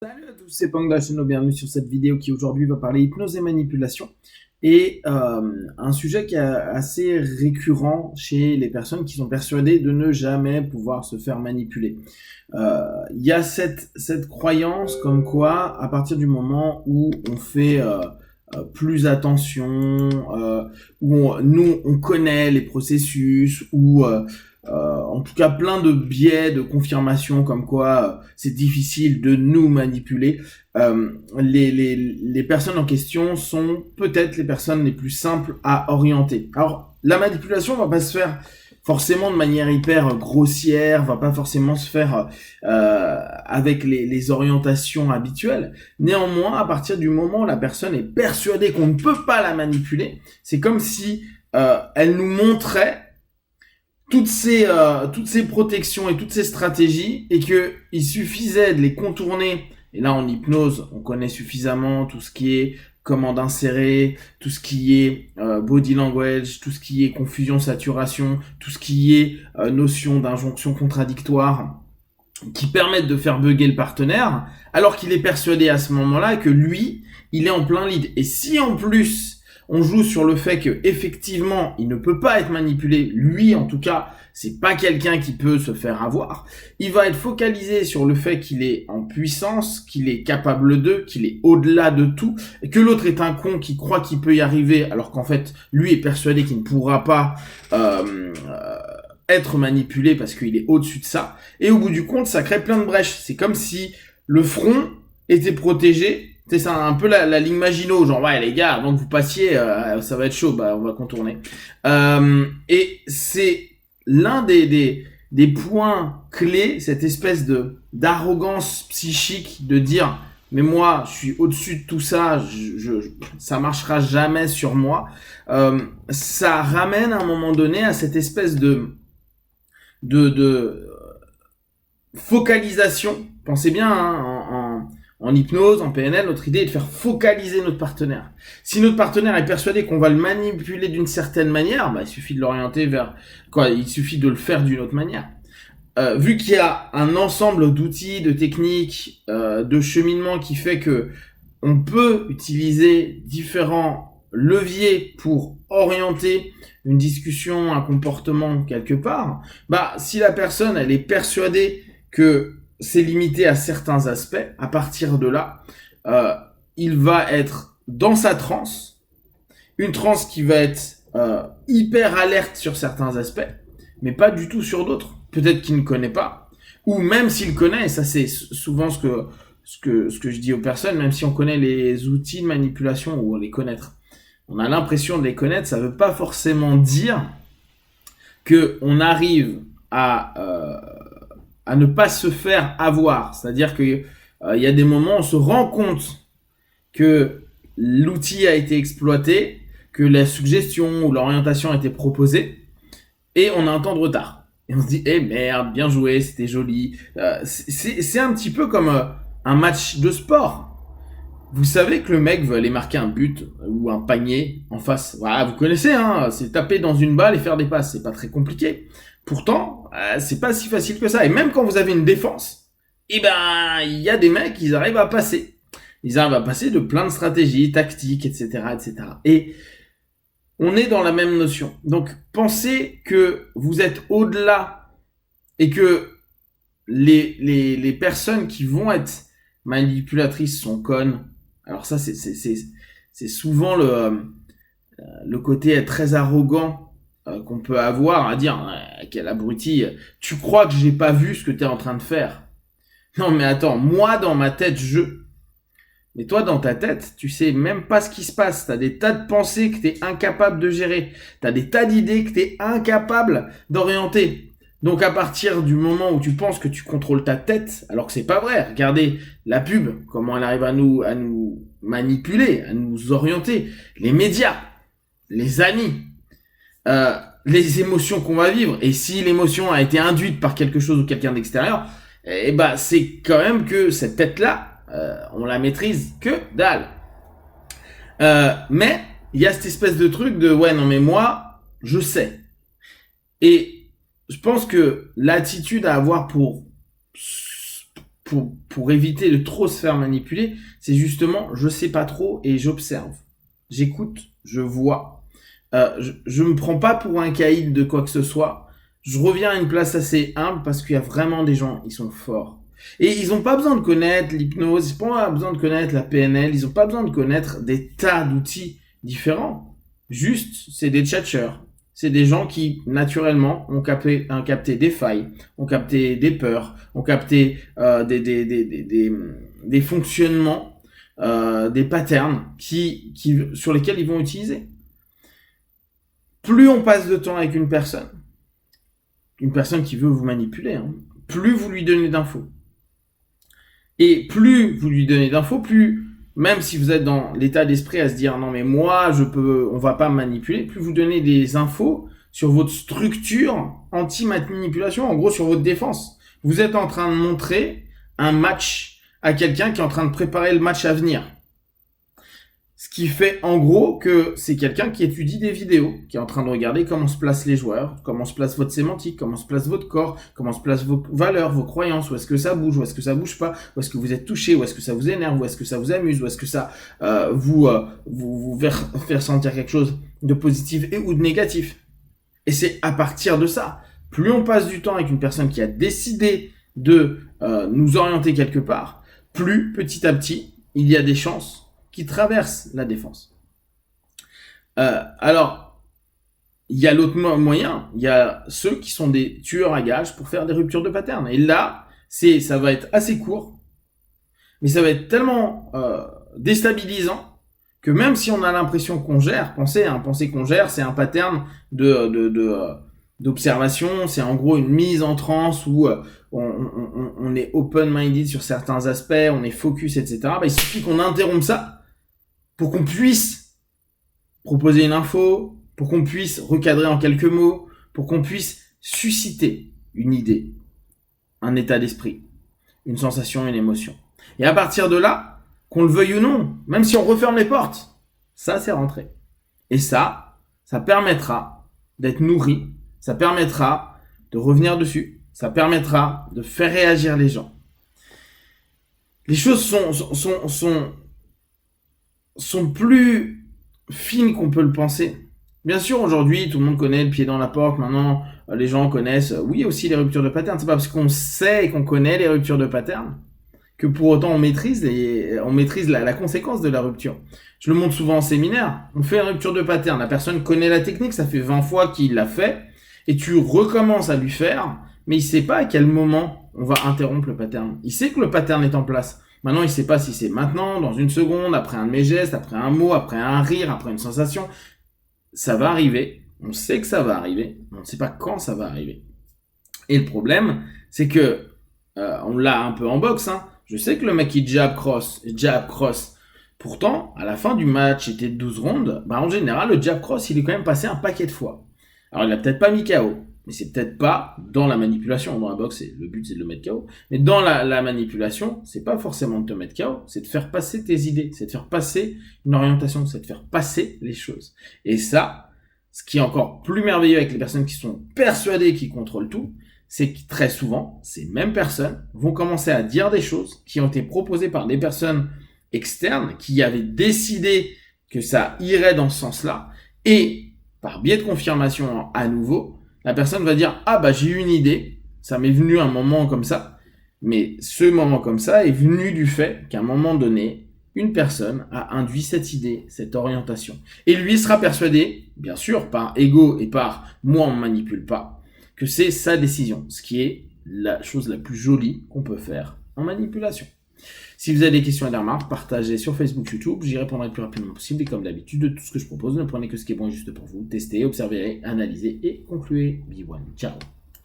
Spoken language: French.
Salut à tous, c'est Panda Cheno, bienvenue sur cette vidéo qui aujourd'hui va parler hypnose et manipulation et un sujet qui est assez récurrent chez les personnes qui sont persuadées de ne jamais pouvoir se faire manipuler. Il y a cette croyance comme quoi à partir du moment où on fait plus attention, nous on connaît les processus, en tout cas plein de biais de confirmation comme quoi c'est difficile de nous manipuler. Les personnes en question sont peut-être les personnes les plus simples à orienter. Alors la manipulation va pas se faire forcément de manière hyper grossière, va pas forcément se faire avec les orientations habituelles. Néanmoins, à partir du moment où la personne est persuadée qu'on ne peut pas la manipuler, c'est comme si elle nous montrait toutes ces protections et toutes ces stratégies et que il suffisait de les contourner. Et là, en hypnose, on connaît suffisamment tout ce qui est comment d'insérer, tout ce qui est body language, tout ce qui est confusion, saturation, tout ce qui est notion d'injonction contradictoire qui permettent de faire bugger le partenaire alors qu'il est persuadé à ce moment-là que lui, il est en plein lead. Et si en plus on joue sur le fait que effectivement il ne peut pas être manipulé, lui en tout cas c'est pas quelqu'un qui peut se faire avoir, il va être focalisé sur le fait qu'il est en puissance, qu'il est capable de, qu'il est au-delà de tout, et que l'autre est un con qui croit qu'il peut y arriver alors qu'en fait lui est persuadé qu'il ne pourra pas être manipulé parce qu'il est au-dessus de ça, et au bout du compte ça crée plein de brèches. C'est comme si le front était protégé. C'est ça, un peu la ligne Maginot, genre ouais les gars, avant que vous passiez, ça va être chaud, bah on va contourner. Et c'est l'un des points clés, cette espèce de d'arrogance psychique de dire mais moi je suis au-dessus de tout ça, ça marchera jamais sur moi. Ça ramène à un moment donné à cette espèce de focalisation. Pensez bien, hein, en hypnose, en PNL, notre idée est de faire focaliser notre partenaire. Si notre partenaire est persuadé qu'on va le manipuler d'une certaine manière, bah, il suffit de l'orienter vers quoi, il suffit de le faire d'une autre manière. Vu qu'il y a un ensemble d'outils, de techniques, de cheminement qui fait que on peut utiliser différents leviers pour orienter une discussion, un comportement quelque part, bah si la personne elle est persuadée que c'est limité à certains aspects, à partir de là, euh, il va être dans sa transe, une transe qui va être hyper alerte sur certains aspects, mais pas du tout sur d'autres. Peut-être qu'il ne connaît pas, ou même s'il connaît, et ça c'est souvent ce que je dis aux personnes, même si on connaît les outils de manipulation ou les connaître, on a l'impression de les connaître, ça veut pas forcément dire que on arrive à ne pas se faire avoir. C'est-à-dire que il y a des moments où on se rend compte que l'outil a été exploité, que la suggestion ou l'orientation a été proposée, et on a un temps de retard. Et on se dit, eh merde, bien joué, c'était joli. C'est un petit peu comme un match de sport. Vous savez que le mec veut aller marquer un but ou un panier en face. Voilà, vous connaissez, hein, c'est taper dans une balle et faire des passes, c'est pas très compliqué. Pourtant, c'est pas si facile que ça. Et même quand vous avez une défense, eh ben, il y a des mecs, ils arrivent à passer. Ils arrivent à passer de plein de stratégies, tactiques, etc., etc. Et on est dans la même notion. Donc, pensez que vous êtes au-delà et que les personnes qui vont être manipulatrices sont connes. Alors ça, c'est souvent le côté très arrogant qu'on peut avoir à dire quel abruti, tu crois que j'ai pas vu ce que tu es en train de faire. Non mais attends, moi dans ma tête mais toi dans ta tête tu sais même pas ce qui se passe, t'as des tas de pensées que t'es incapable de gérer, t'as des tas d'idées que t'es incapable d'orienter. Donc à partir du moment où tu penses que tu contrôles ta tête, alors que c'est pas vrai, regardez la pub, comment elle arrive à nous manipuler, à nous orienter, les médias, les amis, les émotions qu'on va vivre. Et si l'émotion a été induite par quelque chose ou quelqu'un d'extérieur, eh ben c'est quand même que cette tête-là, on la maîtrise que dalle. Mais il y a cette espèce de truc de ouais non mais moi je sais. Et je pense que l'attitude à avoir pour éviter de trop se faire manipuler, c'est justement, je sais pas trop et j'observe. J'écoute, je vois. Je me prends pas pour un caïd de quoi que ce soit. Je reviens à une place assez humble parce qu'il y a vraiment des gens, ils sont forts. Et ils ont pas besoin de connaître l'hypnose, ils ont pas besoin de connaître la PNL, ils ont pas besoin de connaître des tas d'outils différents. Juste, c'est des tchatcheurs. C'est des gens qui, naturellement, ont capté des failles, ont capté des peurs, ont capté des fonctionnements, des patterns sur lesquels ils vont utiliser. Plus on passe de temps avec une personne qui veut vous manipuler, hein, plus vous lui donnez d'infos. Et plus vous lui donnez d'infos, plus, même si vous êtes dans l'état d'esprit à se dire non mais moi on va pas me manipuler, plus vous donnez des infos sur votre structure anti-manipulation, en gros sur votre défense. Vous êtes en train de montrer un match à quelqu'un qui est en train de préparer le match à venir. Ce qui fait en gros que c'est quelqu'un qui étudie des vidéos, qui est en train de regarder comment se placent les joueurs, comment se place votre sémantique, comment se place votre corps, comment se placent vos valeurs, vos croyances, où est-ce que ça bouge, où est-ce que ça bouge pas, où est-ce que vous êtes touché, où est-ce que ça vous énerve, où est-ce que ça vous amuse, où est-ce que ça vous faire sentir quelque chose de positif et ou de négatif. Et c'est à partir de ça, plus on passe du temps avec une personne qui a décidé de nous orienter quelque part, plus petit à petit, il y a des chances qui traversent la défense. Alors, il y a l'autre moyen, il y a ceux qui sont des tueurs à gages pour faire des ruptures de pattern. Et là, ça va être assez court, mais ça va être tellement déstabilisant que même si on a l'impression qu'on gère, penser qu'on gère, c'est un pattern d'observation, c'est en gros une mise en transe où on est open-minded sur certains aspects, on est focus, etc. Il suffit qu'on interrompe ça pour qu'on puisse proposer une info, pour qu'on puisse recadrer en quelques mots, pour qu'on puisse susciter une idée, un état d'esprit, une sensation, une émotion. Et à partir de là, qu'on le veuille ou non, même si on referme les portes, ça c'est rentré. Et ça permettra d'être nourri, ça permettra de revenir dessus, ça permettra de faire réagir les gens. Les choses sont plus fines qu'on peut le penser. Bien sûr, aujourd'hui, tout le monde connaît le pied dans la porte. Maintenant, les gens connaissent, oui, aussi les ruptures de pattern. C'est pas parce qu'on sait et qu'on connaît les ruptures de pattern que pour autant on maîtrise la conséquence de la rupture. Je le montre souvent en séminaire. On fait une rupture de pattern. La personne connaît la technique, ça fait 20 fois qu'il l'a fait, et tu recommences à lui faire, mais il sait pas à quel moment on va interrompre le pattern. Il sait que le pattern est en place. Maintenant, il sait pas si c'est maintenant, dans une seconde, après un de mes gestes, après un mot, après un rire, après une sensation. Ça va arriver. On sait que ça va arriver. On ne sait pas quand ça va arriver. Et le problème, c'est que, on l'a un peu en boxe, hein. Je sais que le mec il jab, cross. Pourtant, à la fin du match, était de 12 rondes, en général, le jab cross, il est quand même passé un paquet de fois. Alors, il a peut-être pas mis KO. Mais c'est peut-être pas dans la manipulation. Dans la boxe, le but c'est de le mettre KO. Mais dans la manipulation, c'est pas forcément de te mettre KO, c'est de faire passer tes idées, c'est de faire passer une orientation, c'est de faire passer les choses. Et ça, ce qui est encore plus merveilleux avec les personnes qui sont persuadées qu'ils contrôlent tout, c'est que très souvent, ces mêmes personnes vont commencer à dire des choses qui ont été proposées par des personnes externes qui avaient décidé que ça irait dans ce sens-là. Et par biais de confirmation à nouveau, la personne va dire « Ah bah j'ai eu une idée, ça m'est venu un moment comme ça. » Mais ce moment comme ça est venu du fait qu'à un moment donné, une personne a induit cette idée, cette orientation. Et lui sera persuadé, bien sûr, par ego et par « moi on ne manipule pas », que c'est sa décision, ce qui est la chose la plus jolie qu'on peut faire en manipulation. Si vous avez des questions et des remarques, partagez sur Facebook, YouTube, j'y répondrai le plus rapidement possible. Et comme d'habitude, de tout ce que je propose, ne prenez que ce qui est bon et juste pour vous. Testez, observez, analysez et concluez. Be one. Ciao.